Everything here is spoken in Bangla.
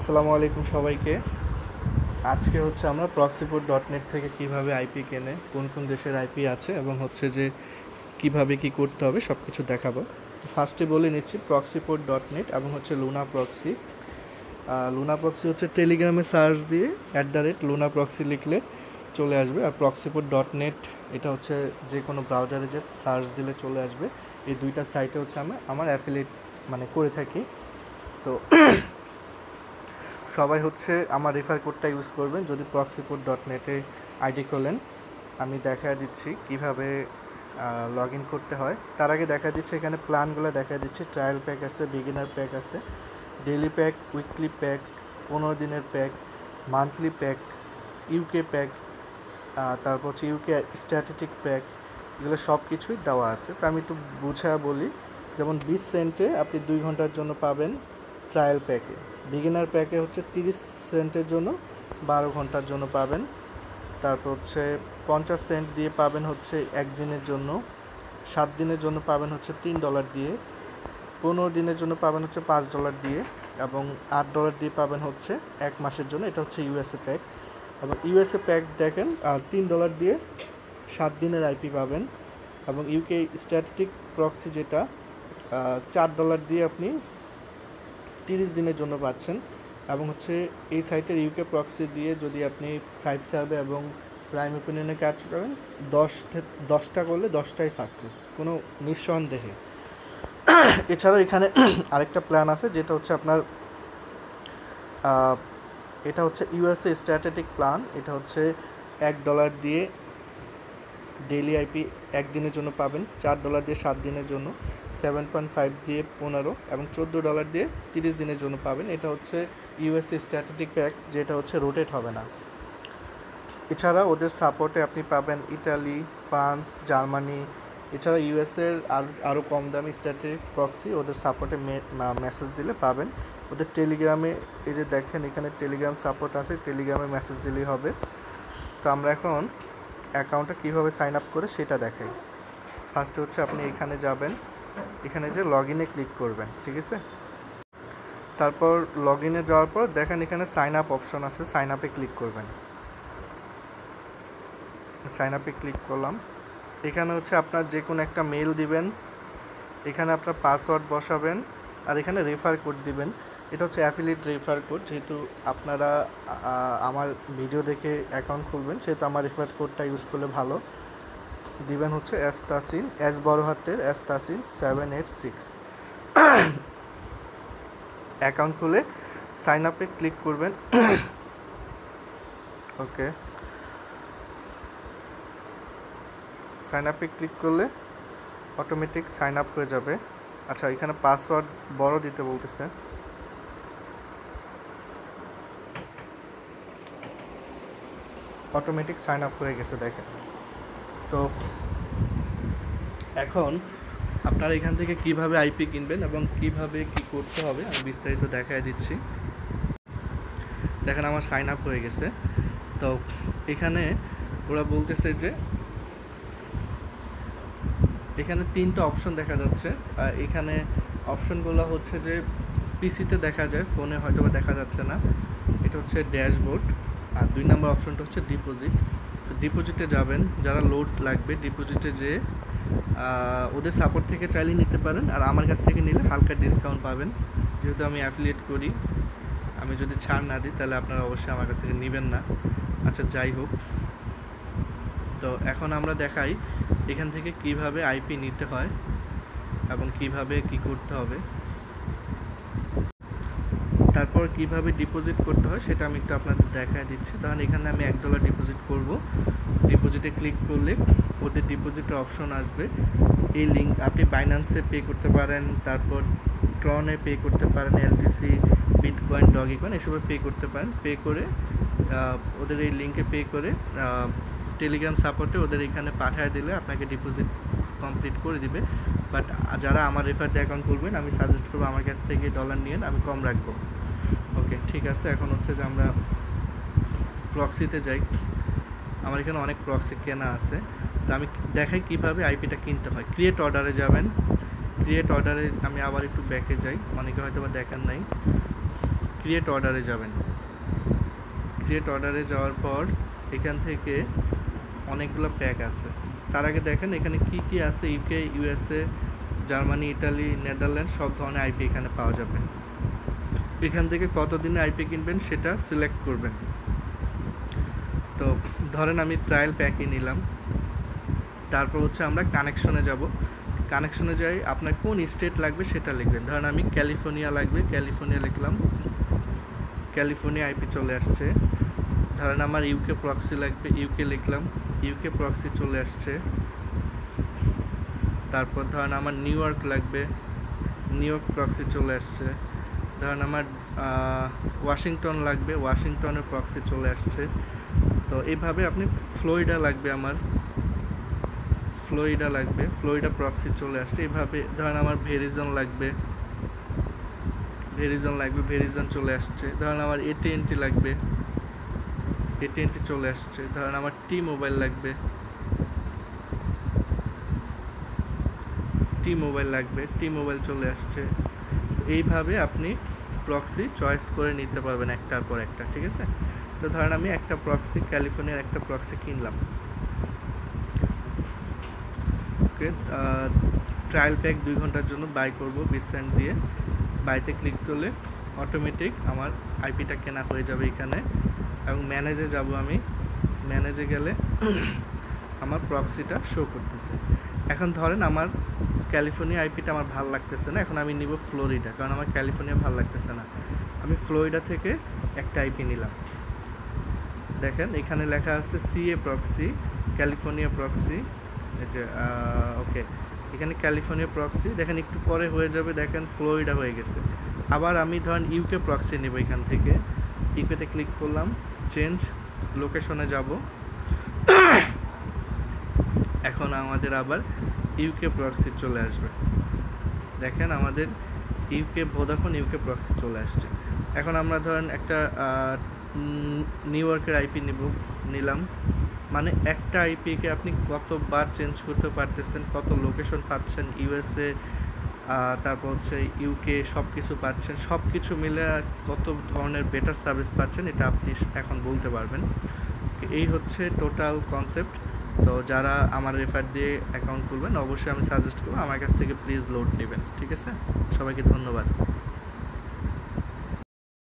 আসসালামু আলাইকুম সবাইকে। আজকে হচ্ছে আমরা proxyport.net থেকে কিভাবে আইপি কেনে, কোন কোন দেশের আইপি আছে এবং হচ্ছে যে কিভাবে কি করতে হবে সব কিছু দেখাবো। ফার্স্টে বলে নিচ্ছি proxyport.net এবং হচ্ছে লুনা প্রক্সি। লুনা প্রক্সি হচ্ছে টেলিগ্রামে সার্চ দিয়ে @লুনা প্রক্সি লিখলে চলে আসবে। আর proxyport.net এটা হচ্ছে যে কোনো ব্রাউজারে যে সার্চ দিলে চলে আসবে। এই দুইটা সাইটে হচ্ছে আমার অ্যাফিলিয়েট করে থাকি। তো সবাই হচ্ছে আমার রেফার কোডটা ইউজ করবেন যদি proxyport.net-এ আইডি খোলেন। আমি দেখা দিচ্ছি কিভাবে লগ ইন করতে হয়। তার আগে দেখা দিচ্ছে এখানে প্ল্যানগুলো দেখা দিচ্ছে। ট্রায়াল প্যাক আছে, বিগিনার প্যাক আছে, ডেইলি প্যাক, উইকলি প্যাক, 15 দিনের pack, monthly pack, UK pack, তারপর হচ্ছে ইউকে স্ট্যাটিস্টিক প্যাক, এগুলো সব কিছুই দেওয়া আছে। তো আমি একটু বুঝা বলি। যেমন 20 সেন্টে আপনি 2 ঘন্টার জন্য পাবেন ট্রায়াল প্যাকে। বিগিনার প্যাকে হচ্ছে 30 সেন্টের জন্য 12 ঘন্টার জন্য পাবেন। তারপর হচ্ছে 50 সেন্ট দিয়ে পাবেন হচ্ছে 1 দিনের জন্য, 7 দিনের জন্য পাবেন হচ্ছে $3 দিয়ে, 15 দিনের জন্য পাবেন হচ্ছে $5 দিয়ে, এবং $8 দিয়ে পাবেন হচ্ছে 1 মাসের জন্য। এটা হচ্ছে ইউএসএ প্যাক। এবং ইউএসএ প্যাক দেখেন $3 দিয়ে 7 দিনের আইপি পাবেন। এবং ইউকে স্ট্যাটিস্টিক প্রক্সি যেটা $4 দিয়ে আপনি 30 দিনের জন্য পাচ্ছেন। এবং হচ্ছে এই সাইটের ইউকে প্রক্সি দিয়ে যদি আপনি 5 সার্ভে এবং প্রাইম ওপিনিয়নে কাজ করেন, 10টা করলে 10টাই সাকসেস, কোনো নিঃসন্দেহে। এছাড়াও এখানে আরেকটা প্ল্যান আছে যেটা হচ্ছে আপনার এটা হচ্ছে ইউএসএ স্ট্র্যাটেজিক প্ল্যান। এটা হচ্ছে $1 দিয়ে ডেইলি আইপি 1 দিনের জন্য পাবেন, $4 দিয়ে 7 দিনের জন্য, 7.5 দিয়ে 15 এবং $14 দিয়ে 30 দিনের জন্য পাবেন। এটা হচ্ছে ইউএসএ স্ট্র্যাটেজিক প্যাক, যেটা হচ্ছে রোটেট হবে না। এছাড়া ওদের সাপোর্টে আপনি পাবেন ইটালি, ফ্রান্স, জার্মানি। এছাড়া ইউএসএর আরও কম দামি স্ট্র্যাটেজিক প্রক্সি ওদের সাপোর্টে মেসেজ দিলে পাবেন। ওদের টেলিগ্রামে এই যে দেখেন এখানে টেলিগ্রাম সাপোর্ট আছে, টেলিগ্রামে মেসেজ দিলেই হবে। তো আমরা এখন অ্যাকাউন্টটা কীভাবে সাইন আপ করে সেটা দেখাই। ফার্স্টে হচ্ছে আপনি এখানে যাবেন, এখানে যে লগ ইনে ক্লিক করবেন, ঠিক আছে। তারপর লগ ইনে যাওয়ার পর দেখেন এখানে সাইন আপ অপশন আছে, সাইন আপে ক্লিক করবেন। সাইন আপে ক্লিক করলাম। এখানে হচ্ছে আপনার যে কোনো একটা মেল দিবেন, এখানে আপনার পাসওয়ার্ড বসাবেন, আর এখানে রেফার কোড দিবেন। এটা হচ্ছে অ্যাফিলিয়েট রেফার কোড। যেহেতু আপনারা আমার ভিডিও দেখে অ্যাকাউন্ট খুলবেন, সেহেতু আমার রেফার কোডটা ইউজ করলে ভালো। দিবেন হচ্ছে এস্তাসিন, এস বড় হাতের এস্তাসিন 786। অ্যাকাউন্ট খুলে সাইন আপে ক্লিক করবেন। ওকে, সাইন আপে ক্লিক করলে অটোমেটিক সাইন আপ হয়ে যাবে। আচ্ছা, এখানে পাসওয়ার্ড বড় দিতে বলতেছে। অটোমেটিক সাইন আপ হয়ে গেছে দেখেন। তো এখন আপনারা এখান থেকে কিভাবে আইপি কিনবেন এবং কিভাবে কি করতে হবে আমি বিস্তারিত দেখায় দিচ্ছি। দেখেন আমার সাইন আপ হয়ে গেছে। তো এখানে ওরা বলতেছে যে এখানে 3টা অপশন দেখা যাচ্ছে। এখানে অপশনগুলো হচ্ছে যে পিসিতে দেখা যায়, ফোনে হয়তো বা দেখা যাচ্ছে না। এটা হচ্ছে ড্যাশবোর্ড। আর 2 নম্বর অপশনটা হচ্ছে ডিপোজিট। তো ডিপোজিটে যাবেন, যারা লোড লাগবে ডিপোজিটে যেয়ে ওদের সাপোর্ট থেকে চাইলে নিতে পারেন, আর আমার কাছ থেকে নিলে হালকা ডিসকাউন্ট পাবেন। যেহেতু আমি অ্যাফিলিয়েট করি, আমি যদি ছাড় না দিই তাহলে আপনারা অবশ্যই আমার কাছ থেকে নেবেন না। আচ্ছা, যাই হোক। তো এখন আমরা দেখাই এখান থেকে কিভাবে আইপি নিতে হয় এবং কিভাবে কি করতে হবে, তারপর কিভাবে ডিপোজিট করতে হয় সেটা আমি একটু আপনাদের দেখায় দিচ্ছি। তখন এখানে আমি $1 ডিপোজিট করব। ডিপোজিটে ক্লিক করলে ওদের ডিপোজিটের অপশন আসবে। এই লিঙ্ক আপনি বাইন্যান্সে পে করতে পারেন, তারপর ট্রনে পে করতে পারেন, এলটিসি, বিটকয়েন, ডগিকয়েন এসবে পে করতে পারেন। পে করে ওদের এই লিঙ্কে পে করে টেলিগ্রাম সাপোর্টে ওদের এখানে পাঠিয়ে দিলে আপনাকে ডিপোজিট কমপ্লিট করে দিবে। বাট যারা আমার রেফার দিয়ে অ্যাকাউন্ট খুলবেন, আমি সাজেস্ট করবো আমার কাছ থেকে $1 নিন, আমি কম রাখবো। ওকে, ঠিক আছে। এখন হচ্ছে যে আমরা প্রক্সিতে যাই। আমার এখানে অনেক প্রক্সি কেনা আছে। তো আমি দেখাই কিভাবে আইপিটা কিনতে হয়। ক্রিয়েট অর্ডারে যাবেন। ক্রিয়েট অর্ডারে আমি আবার একটু ব্যাকে যাই, অনেকে হয়তো বা দেখেন নাই। ক্রিয়েট অর্ডারে যাবেন। ক্রিয়েট অর্ডারে যাওয়ার পর এখান থেকে অনেকগুলো প্যাক আছে। তার আগে দেখেন এখানে কি কি আছে। UK, USA, Germany, Italy, Netherland সব ধরনের আইপি এখানে পাওয়া যাবে। এখান থেকে কত দিনে আইপি কিনবেন সেটা সিলেক্ট করবেন। তো ধরেন আমি ট্রায়াল প্যাকই নিলাম। তারপর হচ্ছে আমরা কানেকশনে যাব। কানেকশনে যাই, আপনার কোন স্টেট লাগবে সেটা লিখবেন। ধরেন আমি ক্যালিফোর্নিয়া লাগবে, ক্যালিফোর্নিয়া লিখলাম, ক্যালিফোর্নিয়া আইপি চলে আসছে। ধরেন আমার ইউকে প্রক্সি লাগবে, ইউকে লিখলাম, ইউকে প্রক্সি চলে আসছে। তারপর ধরেন আমার নিউ ইয়র্ক লাগবে, নিউ ইয়র্ক প্রক্সি চলে আসছে। ধরেন আমার ওয়াশিংটন লাগবে, ওয়াশিংটনের প্রক্সি চলে আসছে। তো এইভাবে আপনি ফ্লোরিডা লাগবে, আমার ফ্লোরিডা লাগবে, ফ্লোরিডা প্রক্সি চলে আসছে। এইভাবে ধরেন আমার ভেরিজন লাগবে, ভেরিজন লাগবে, ভেরিজন চলে আসছে। ধরেন আমার AT&T লাগবে, AT&T চলে আসছে। ধরেন আমার টি মোবাইল লাগবে, টি মোবাইল লাগবে, টি মোবাইল চলে আসছে। এইভাবে আপনি প্রক্সি চয়েস করে নিতে পারবেন একটার পর একটা, ঠিক আছে। তো ধরেন আমি একটা প্রক্সি, ক্যালিফোর্নিয়ার একটা প্রক্সি কিনলাম। ওকে, ট্রায়াল প্যাক 2 ঘন্টার জন্য বাই করব 20 সেন্ট দিয়ে। বাইতে ক্লিক করলে অটোমেটিক আমার আইপিটা কেনা হয়ে যাবে এখানে। এবং ম্যানেজে যাব আমি, ম্যানেজে গেলে আমার প্রক্সিটা শো করতেছে। এখন ধরেন আমার ক্যালিফোর্নিয়া আইপিটা আমার ভালো লাগতেছে না, এখন আমি নিব ফ্লোরিডা, কারণ আমার ক্যালিফোর্নিয়া ভালো লাগতেছে না। আমি ফ্লোরিডা থেকে একটা আইপি নিলাম। দেখেন এখানে লেখা আছে CA প্রক্সি, ক্যালিফোর্নিয়া প্রক্সি। এই যে ওকে, এখানে ক্যালিফোর্নিয়া প্রক্সি। দেখেন একটু পরে হয়ে যাবে, দেখেন ফ্লোরিডা হয়ে গেছে। আবার আমি ধরেন ইউকে প্রক্সি নেব, এখান থেকে ইউকেতে ক্লিক করলাম, চেঞ্জ লোকেশনে যাব। এখন আমাদের আবার ইউকে প্রক্সি চলে আসবে। দেখেন আমাদের ইউকে ভোডাফোন ইউকে প্রক্সি চলে আসছে। এখন আমরা ধরেন একটা নিউ ইয়র্কের আইপি নিলাম। মানে একটা আইপিকে আপনি কতবার চেঞ্জ করতে পারতেছেন, কত লোকেশন পাচ্ছেন, ইউএসএ, তারপর হচ্ছে ইউকে, সব কিছু পাচ্ছেন। সব কিছু মিলে কত ধরনের বেটার সার্ভিস পাচ্ছেন এটা আপনি এখন বলতে পারবেন। এই হচ্ছে টোটাল কনসেপ্ট। তো যারা আমার রেফার দিয়ে অ্যাকাউন্ট খুলবেন অবশ্যই আমি সাজেস্ট করবো আমার কাছ থেকে প্লিজ লোড নেবেন, ঠিক আছে। সবাইকে ধন্যবাদ।